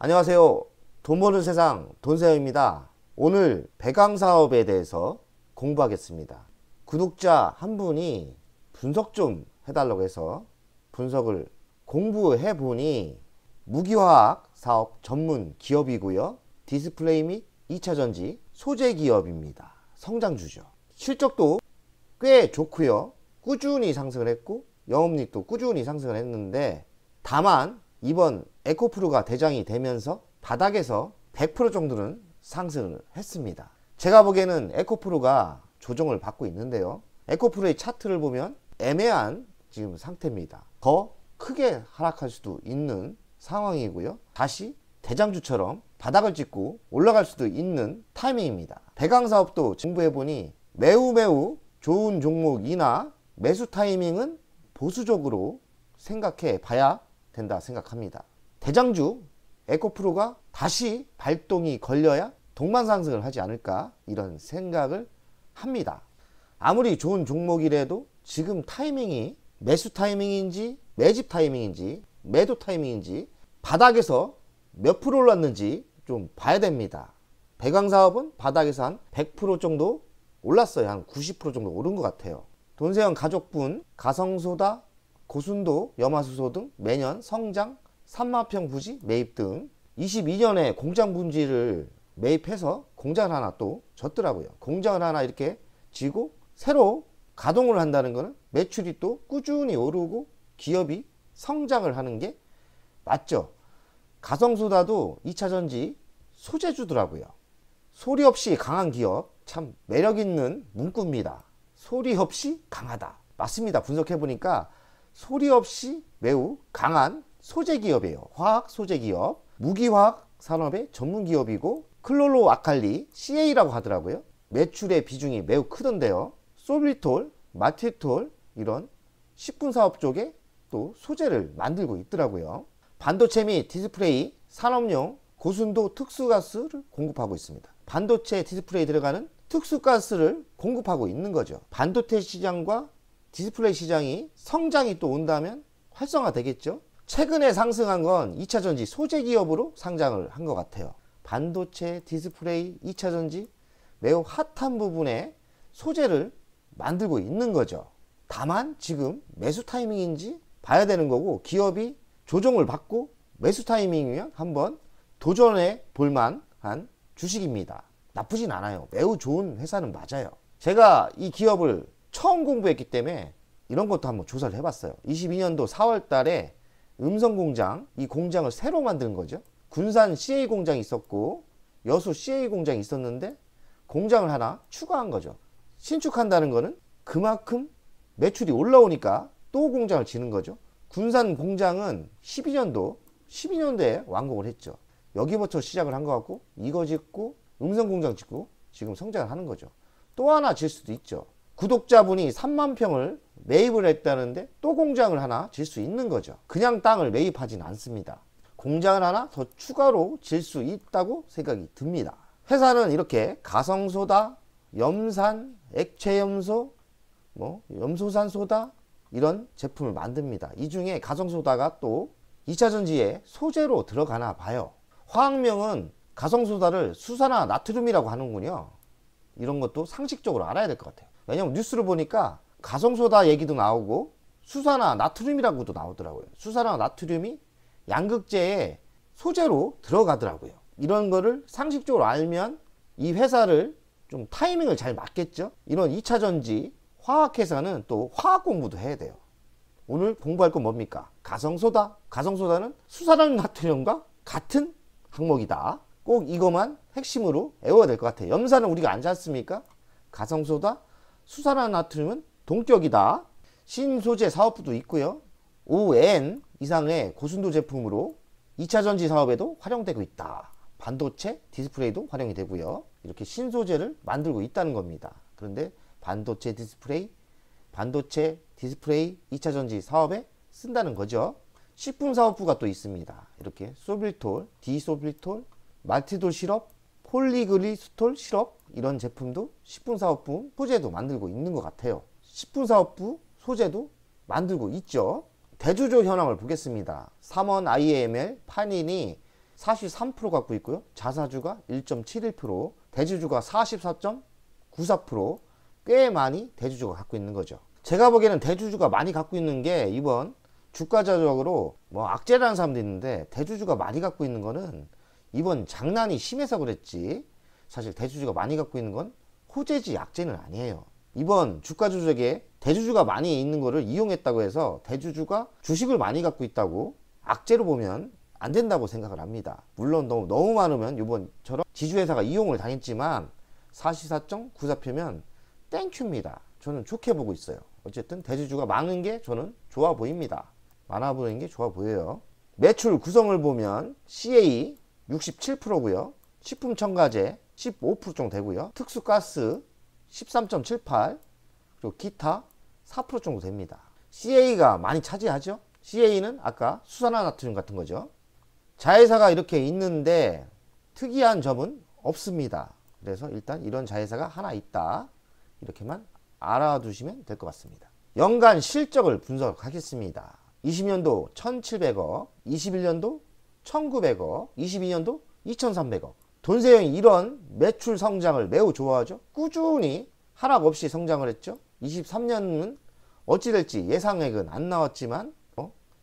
안녕하세요. 돈 버는 세상 돈세영입니다. 오늘 배강사업에 대해서 공부하겠습니다. 구독자 한 분이 분석 좀 해달라고 해서 분석을 공부해 보니 무기화학 사업 전문 기업이고요. 디스플레이 및 2차전지 소재 기업입니다. 성장주죠. 실적도 꽤 좋고요. 꾸준히 상승을 했고 영업이익도 꾸준히 상승을 했는데, 다만 이번 에코프로가 대장이 되면서 바닥에서 100% 정도는 상승을 했습니다. 제가 보기에는 에코프로가 조정을 받고 있는데요. 에코프로의 차트를 보면 애매한 지금 상태입니다. 더 크게 하락할 수도 있는 상황이고요. 다시 대장주처럼 바닥을 찍고 올라갈 수도 있는 타이밍입니다. 배강사업도 공부해보니 매우 좋은 종목이나 매수 타이밍은 보수적으로 생각해 봐야 된다 생각합니다. 대장주 에코프로가 다시 발동이 걸려야 동반상승을 하지 않을까, 이런 생각을 합니다. 아무리 좋은 종목이라도 지금 타이밍이 매수 타이밍인지 매집 타이밍인지 매도 타이밍인지 바닥에서 몇 프로 올랐는지 좀 봐야 됩니다. 배강사업은 바닥에서 한 100% 정도 올랐어요. 한 90% 정도 오른 것 같아요. 돈세영 가족분 가성소다, 고순도, 염화수소 등 매년 성장 3만평 부지 매입 등 22년에 공장 분지를 매입해서 공장을 하나 또 졌더라고요. 공장을 하나 이렇게 지고 새로 가동을 한다는 것은 매출이 또 꾸준히 오르고 기업이 성장을 하는 게 맞죠. 가성소다도 2차전지 소재주더라고요. 소리 없이 강한 기업, 참 매력있는 문구입니다. 소리 없이 강하다. 맞습니다. 분석해보니까 소리 없이 매우 강한 소재 기업이에요. 화학 소재 기업, 무기화학 산업의 전문 기업이고 클로로 아칼리 CA라고 하더라고요. 매출의 비중이 매우 크던데요. 소빌톨, 마티톨 이런 식품 사업 쪽에 또 소재를 만들고 있더라고요. 반도체 및 디스플레이 산업용 고순도 특수가스를 공급하고 있습니다. 반도체 디스플레이 들어가는 특수가스를 공급하고 있는 거죠. 반도체 시장과 디스플레이 시장이 성장이 또 온다면 활성화 되겠죠. 최근에 상승한 건 2차전지 소재 기업으로 상장을 한 것 같아요. 반도체, 디스플레이, 2차전지 매우 핫한 부분에 소재를 만들고 있는 거죠. 다만 지금 매수 타이밍인지 봐야 되는 거고, 기업이 조정을 받고 매수 타이밍이면 한번 도전해 볼만한 주식입니다. 나쁘진 않아요. 매우 좋은 회사는 맞아요. 제가 이 기업을 처음 공부했기 때문에 이런 것도 한번 조사를 해봤어요. 22년도 4월 달에 음성공장, 이 공장을 새로 만든 거죠. 군산 CA 공장이 있었고 여수 CA 공장이 있었는데 공장을 하나 추가한 거죠. 신축한다는 거는 그만큼 매출이 올라오니까 또 공장을 지는 거죠. 군산 공장은 12년도에 완공을 했죠. 여기부터 시작을 한 것 같고, 이거 짓고 음성공장 짓고 지금 성장을 하는 거죠. 또 하나 질 수도 있죠. 구독자분이 3만 평을 매입을 했다는데 또 공장을 하나 질 수 있는 거죠. 그냥 땅을 매입하진 않습니다. 공장을 하나 더 추가로 질 수 있다고 생각이 듭니다. 회사는 이렇게 가성소다, 염산, 액체염소, 염소산소다 이런 제품을 만듭니다. 이 중에 가성소다가 또 2차전지에 소재로 들어가나 봐요. 화학명은 가성소다를 수산화 나트륨이라고 하는군요. 이런 것도 상식적으로 알아야 될 것 같아요. 왜냐면 뉴스를 보니까 가성소다 얘기도 나오고 수산화 나트륨이라고도 나오더라고요. 수산화 나트륨이 양극재의 소재로 들어가더라고요. 이런 거를 상식적으로 알면 이 회사를 좀 타이밍을 잘 맞겠죠. 이런 2차전지 화학회사는 또 화학 공부도 해야 돼요. 오늘 공부할 건 뭡니까? 가성소다. 가성소다는 수산화 나트륨과 같은 항목이다. 꼭 이것만 핵심으로 외워야 될 것 같아요. 염산은 우리가 알지 않습니까? 가성소다, 수산화 나트륨은 동격이다. 신소재 사업부도 있고요. 5N 이상의 고순도 제품으로 2차전지 사업에도 활용되고 있다. 반도체, 디스플레이도 활용이 되고요. 이렇게 신소재를 만들고 있다는 겁니다. 그런데 반도체, 디스플레이, 2차전지 사업에 쓴다는 거죠. 식품 사업부가 또 있습니다. 이렇게 소빌톨, 디소빌톨, 말티돌 시럽, 폴리글리스톨 시럽 이런 제품도 식품사업부 소재도 만들고 있는 것 같아요. 식품사업부 소재도 만들고 있죠. 대주조 현황을 보겠습니다. 삼원 IAML, 판인이 43% 갖고 있고요. 자사주가 1.71%, 대주주가 44.94%, 꽤 많이 대주주가 갖고 있는 거죠. 제가 보기에는 대주주가 많이 갖고 있는 게 이번 주가적으로 뭐 악재라는 사람도 있는데, 대주주가 많이 갖고 있는 거는 이번 장난이 심해서 그랬지, 사실 대주주가 많이 갖고 있는 건 호재지 악재는 아니에요. 이번 주가 조작에 대주주가 많이 있는 거를 이용했다고 해서 대주주가 주식을 많이 갖고 있다고 악재로 보면 안 된다고 생각을 합니다. 물론 너무 많으면 이번처럼 지주회사가 이용을 당했지만 44.94%면 땡큐입니다. 저는 좋게 보고 있어요. 어쨌든 대주주가 많은 게 저는 좋아 보입니다. 많아 보이는 게 좋아 보여요. 매출 구성을 보면 CA 67%고요. 식품첨가제 15% 정도 되고요. 특수가스 13.78, 그리고 기타 4% 정도 됩니다. CA가 많이 차지하죠. CA는 아까 수산화나트륨 같은 거죠. 자회사가 이렇게 있는데 특이한 점은 없습니다. 그래서 일단 이런 자회사가 하나 있다, 이렇게만 알아두시면 될 것 같습니다. 연간 실적을 분석하겠습니다. 20년도 1,700억, 21년도 1,900억, 22년도 2,300억. 돈세형이 이런 매출 성장을 매우 좋아하죠. 꾸준히 하락 없이 성장을 했죠. 23년은 어찌 될지 예상액은 안 나왔지만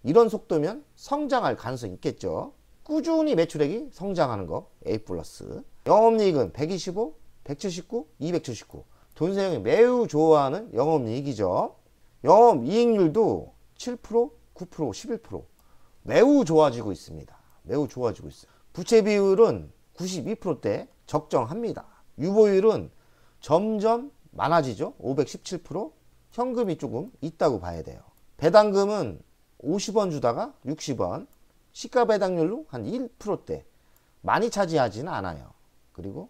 이런 속도면 성장할 가능성이 있겠죠. 꾸준히 매출액이 성장하는 거 A+. 영업이익은 125, 179, 279. 돈세형이 매우 좋아하는 영업이익이죠. 영업이익률도 7%, 9%, 11%. 매우 좋아지고 있습니다. 매우 좋아지고 있어요. 부채 비율은 92%대 적정합니다. 유보율은 점점 많아지죠. 517%. 현금이 조금 있다고 봐야 돼요. 배당금은 50원 주다가 60원. 시가 배당률로 한 1%대. 많이 차지하지는 않아요. 그리고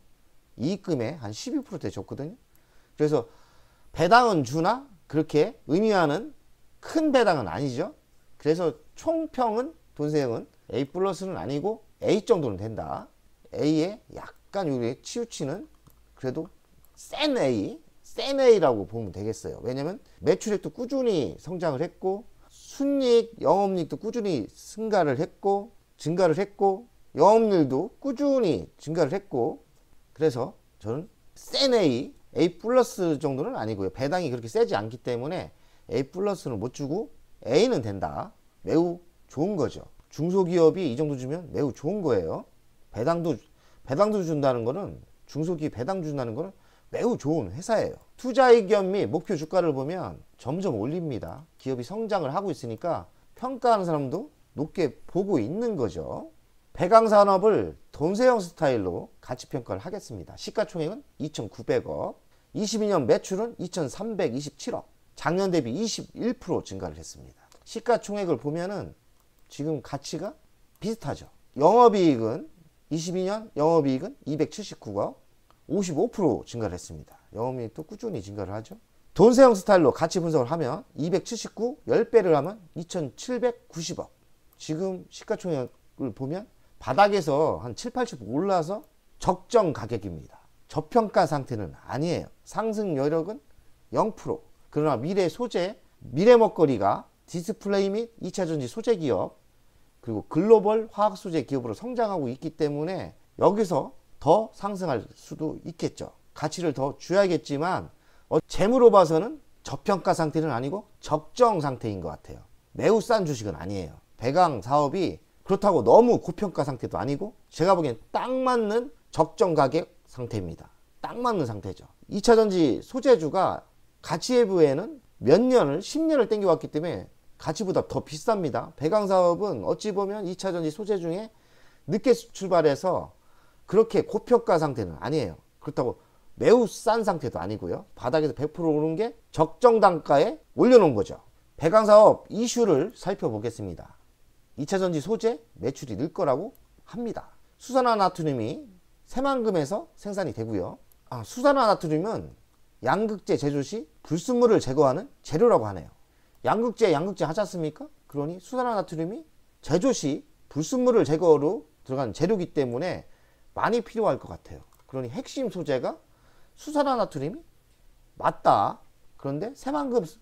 이익금에 한 12%대 줬거든요. 그래서 배당은 주나 그렇게 의미하는 큰 배당은 아니죠. 그래서 총평은 돈세형은 A+는 아니고 A 정도는 된다. A에 약간 요게 치우치는, 그래도 센 A라고 보면 되겠어요. 왜냐면 매출액도 꾸준히 성장을 했고, 순이익, 영업이익도 꾸준히 증가를 했고, 영업률도 꾸준히 증가를 했고, 그래서 저는 센 A 정도는 아니고요. 배당이 그렇게 세지 않기 때문에 A+는 못 주고 A는 된다. 매우 좋은 거죠. 중소기업이 이 정도 주면 매우 좋은 거예요. 배당도 준다는 거는, 중소기업 배당 준다는 거는 매우 좋은 회사예요. 투자 의견 및 목표 주가를 보면 점점 올립니다. 기업이 성장을 하고 있으니까 평가하는 사람도 높게 보고 있는 거죠. 배강산업을 돈세형 스타일로 가치평가를 하겠습니다. 시가총액은 2,900억, 22년 매출은 2,327억, 작년 대비 21% 증가를 했습니다. 시가총액을 보면은 지금 가치가 비슷하죠. 영업이익은 22년 영업이익은 279억, 55% 증가를 했습니다. 영업이익도 꾸준히 증가를 하죠. 돈세형 스타일로 가치 분석을 하면 279, 10배를 하면 2,790억. 지금 시가총액을 보면 바닥에서 한 7, 80% 올라서 적정 가격입니다. 저평가 상태는 아니에요. 상승 여력은 0%. 그러나 미래 소재, 미래 먹거리가 디스플레이 및 2차전지 소재 기업, 그리고 글로벌 화학 소재 기업으로 성장하고 있기 때문에 여기서 더 상승할 수도 있겠죠. 가치를 더 줘야겠지만 재무로 봐서는 저평가 상태는 아니고 적정 상태인 것 같아요. 매우 싼 주식은 아니에요. 배강 사업이 그렇다고 너무 고평가 상태도 아니고, 제가 보기엔 딱 맞는 적정 가격 상태입니다. 딱 맞는 상태죠. 2차전지 소재주가 가치 외부에는 몇 년을 10년을 땡겨왔기 때문에 가치보다 더 비쌉니다. 배강 사업은 어찌 보면 2차전지 소재 중에 늦게 출발해서 그렇게 고평가 상태는 아니에요. 그렇다고 매우 싼 상태도 아니고요. 바닥에서 100% 오른 게 적정 단가에 올려놓은 거죠. 배강 사업 이슈를 살펴보겠습니다. 2차전지 소재 매출이 늘 거라고 합니다. 수산화나트륨이 새만금에서 생산이 되고요. 수산화나트륨은 양극재 제조 시 불순물을 제거하는 재료라고 하네요. 양극재 하지 않습니까? 그러니 수산화나트륨이 제조 시 불순물을 제거로 들어간 재료이기 때문에 많이 필요할 것 같아요. 그러니 핵심 소재가 수산화나트륨이 맞다. 그런데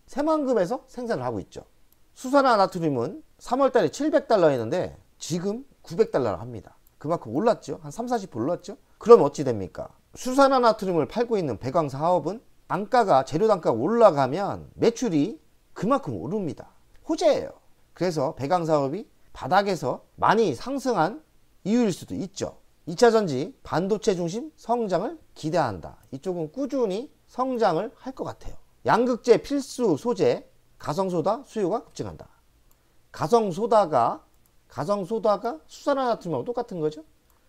새만금에서 생산을 하고 있죠. 수산화나트륨은 3월달에 $700였는데 지금 $900를 합니다. 그만큼 올랐죠. 한 3, 40% 올랐죠. 그럼 어찌 됩니까? 수산화나트륨을 팔고 있는 배광사업은 단가가, 재료 단가가 올라가면 매출이 그만큼 오릅니다. 호재예요. 그래서 배광사업이 바닥에서 많이 상승한 이유일 수도 있죠. 2차전지 반도체 중심 성장을 기대한다. 이쪽은 꾸준히 성장을 할 것 같아요. 양극재 필수 소재 가성소다 수요가 급증한다. 가성소다가 수산화나트륨하고 똑같은 거죠.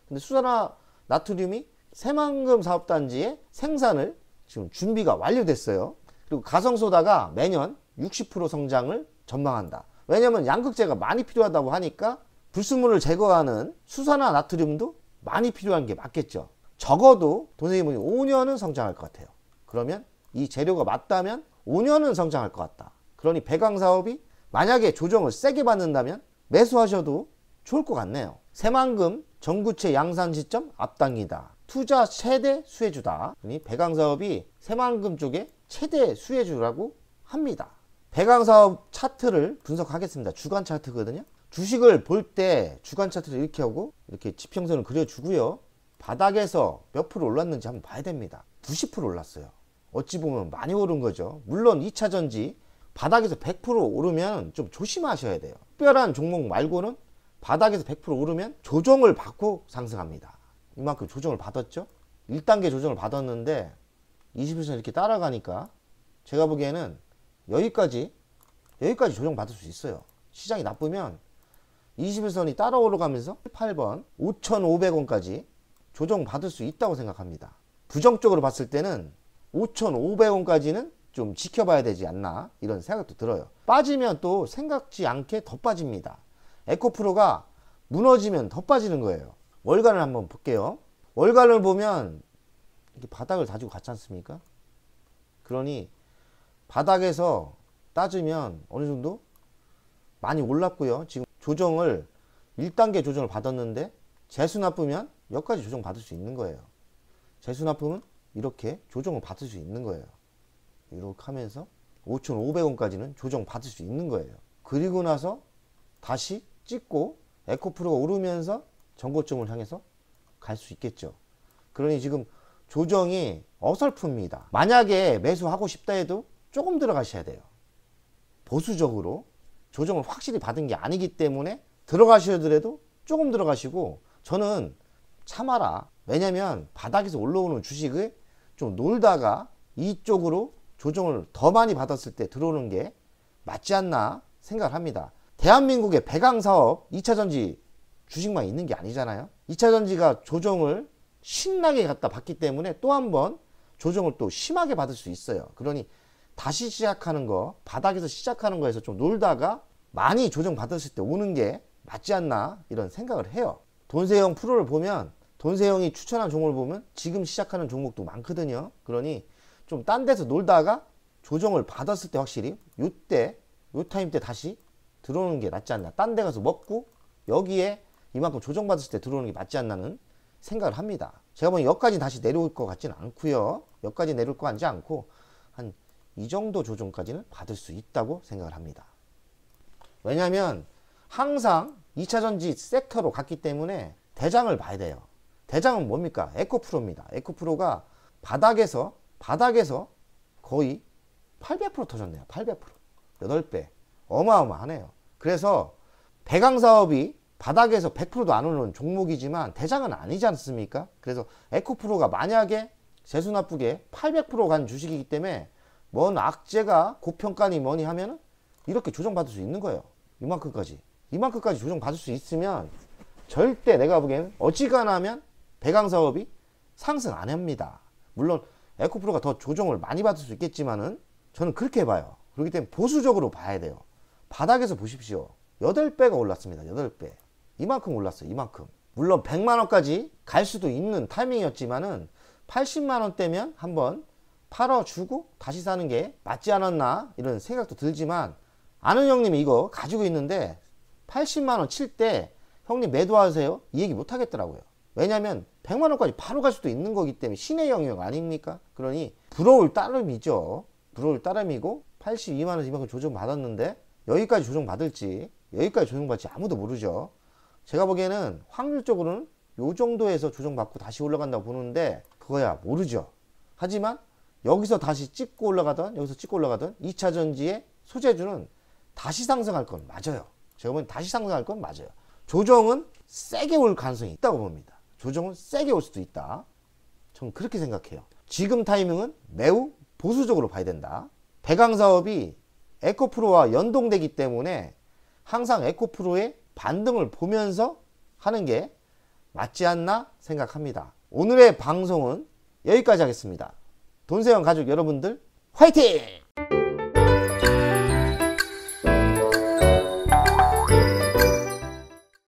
근데 수산화나트륨이 새만금 사업단지의 생산을 지금 준비가 완료됐어요. 그리고 가성소다가 매년 60% 성장을 전망한다. 왜냐면 양극재가 많이 필요하다고 하니까 불순물을 제거하는 수산화나트륨도 많이 필요한 게 맞겠죠. 적어도 돈 선생님이 5년은 성장할 것 같아요. 그러면 이 재료가 맞다면 5년은 성장할 것 같다. 그러니 배광사업이 만약에 조정을 세게 받는다면 매수하셔도 좋을 것 같네요. 새만금 전구체 양산 시점 앞당기다. 투자 최대 수혜주다. 그러니 배광사업이 새만금 쪽에 최대 수혜주라고 합니다. 배광사업 차트를 분석하겠습니다. 주간 차트거든요. 주식을 볼 때 주간 차트를 이렇게 하고 이렇게 지평선을 그려주고요. 바닥에서 몇 프로 올랐는지 한번 봐야 됩니다. 90% 올랐어요. 어찌 보면 많이 오른 거죠. 물론 2차전지 바닥에서 100% 오르면 좀 조심하셔야 돼요. 특별한 종목 말고는 바닥에서 100% 오르면 조정을 받고 상승합니다. 이만큼 조정을 받았죠. 1단계 조정을 받았는데 21선 이렇게 따라가니까 제가 보기에는 여기까지 조정 받을 수 있어요. 시장이 나쁘면 21선이 따라 올라가면서 8번 5,500원까지 조정 받을 수 있다고 생각합니다. 부정적으로 봤을 때는 5,500원까지는 좀 지켜봐야 되지 않나 이런 생각도 들어요. 빠지면 또 생각지 않게 더 빠집니다. 에코프로가 무너지면 더 빠지는 거예요. 월간을 한번 볼게요. 월간을 보면 이렇게 바닥을 다지고 갔지 않습니까? 그러니 바닥에서 따지면 어느 정도 많이 올랐고요. 지금 조정을 1단계 조정을 받았는데 재수 나쁘면 여기까지 조정 받을 수 있는 거예요. 재수 나쁘면 이렇게 조정을 받을 수 있는 거예요. 이렇게 하면서 5,500원까지는 조정 받을 수 있는 거예요. 그리고 나서 다시 찍고 에코프로가 오르면서 전고점을 향해서 갈 수 있겠죠. 그러니 지금 조정이 어설픕니다. 만약에 매수하고 싶다 해도 조금 들어가셔야 돼요. 보수적으로 조정을 확실히 받은 게 아니기 때문에 들어가시더라도 조금 들어가시고, 저는 참아라. 왜냐면 바닥에서 올라오는 주식을 좀 놀다가 이쪽으로 조정을 더 많이 받았을 때 들어오는 게 맞지 않나 생각을 합니다. 대한민국의 배광사업 2차전지 주식만 있는 게 아니잖아요. 2차전지가 조정을 신나게 갖다 받기 때문에 또 한 번 조정을 또 심하게 받을 수 있어요. 그러니 다시 시작하는 거, 바닥에서 시작하는 거에서 좀 놀다가 많이 조정 받았을 때 오는 게 맞지 않나 이런 생각을 해요. 돈세형 프로를 보면, 돈세형이 추천한 종목을 보면 지금 시작하는 종목도 많거든요. 그러니 좀 딴 데서 놀다가 조정을 받았을 때 확실히 요때 요 타임 때 다시 들어오는 게 낫지 않나. 딴 데 가서 먹고 여기에 이만큼 조정 받았을 때 들어오는 게 맞지 않나는 생각을 합니다. 제가 보니 여기까지 다시 내려올 것 같지는 않고요. 여기까지 내려올 것 같지 않고 한 이 정도 조정까지는 받을 수 있다고 생각을 합니다. 왜냐하면 항상 2차전지 섹터로 갔기 때문에 대장을 봐야 돼요. 대장은 뭡니까? 에코프로입니다. 에코프로가 바닥에서 거의 800% 터졌네요. 800%. 8배. 어마어마하네요. 그래서 배광사업이 바닥에서 100%도 안 오르는 종목이지만 대장은 아니지 않습니까? 그래서 에코프로가 만약에 재수 나쁘게 800% 간 주식이기 때문에 뭔 악재가 고평가니 뭐니 하면은 이렇게 조정받을 수 있는 거예요. 이만큼까지 조정받을 수 있으면 절대 내가 보기에는 어지간하면 배광사업이 상승 안 합니다. 물론 에코프로가 더 조정을 많이 받을 수 있겠지만은 저는 그렇게 봐요. 그렇기 때문에 보수적으로 봐야 돼요. 바닥에서 보십시오. 8배가 올랐습니다. 8배. 이만큼 올랐어요. 이만큼. 물론 100만원까지 갈 수도 있는 타이밍이었지만은 80만원대면 한번 팔아주고 다시 사는 게 맞지 않았나 이런 생각도 들지만, 아는 형님이 이거 가지고 있는데 80만원 칠 때 형님 매도하세요? 이 얘기 못 하겠더라고요. 왜냐면 100만원까지 바로 갈 수도 있는 거기 때문에 신의 영역 아닙니까? 그러니 부러울 따름이죠. 부러울 따름이고 82만원 이만큼 조정 받았는데 여기까지 조정 받을지 여기까지 조정 받을지 아무도 모르죠. 제가 보기에는 확률적으로는 요 정도에서 조정받고 다시 올라간다고 보는데 그거야 모르죠. 하지만 여기서 다시 찍고 올라가던 여기서 찍고 올라가던 2차 전지의 소재주는 다시 상승할 건 맞아요. 제가 보면 다시 상승할 건 맞아요. 조정은 세게 올 가능성이 있다고 봅니다. 조정은 세게 올 수도 있다. 저는 그렇게 생각해요. 지금 타이밍은 매우 보수적으로 봐야 된다. 배강 사업이 에코프로와 연동되기 때문에 항상 에코프로의 반등을 보면서 하는 게 맞지 않나 생각합니다. 오늘의 방송은 여기까지 하겠습니다. 돈세원 가족 여러분들 화이팅!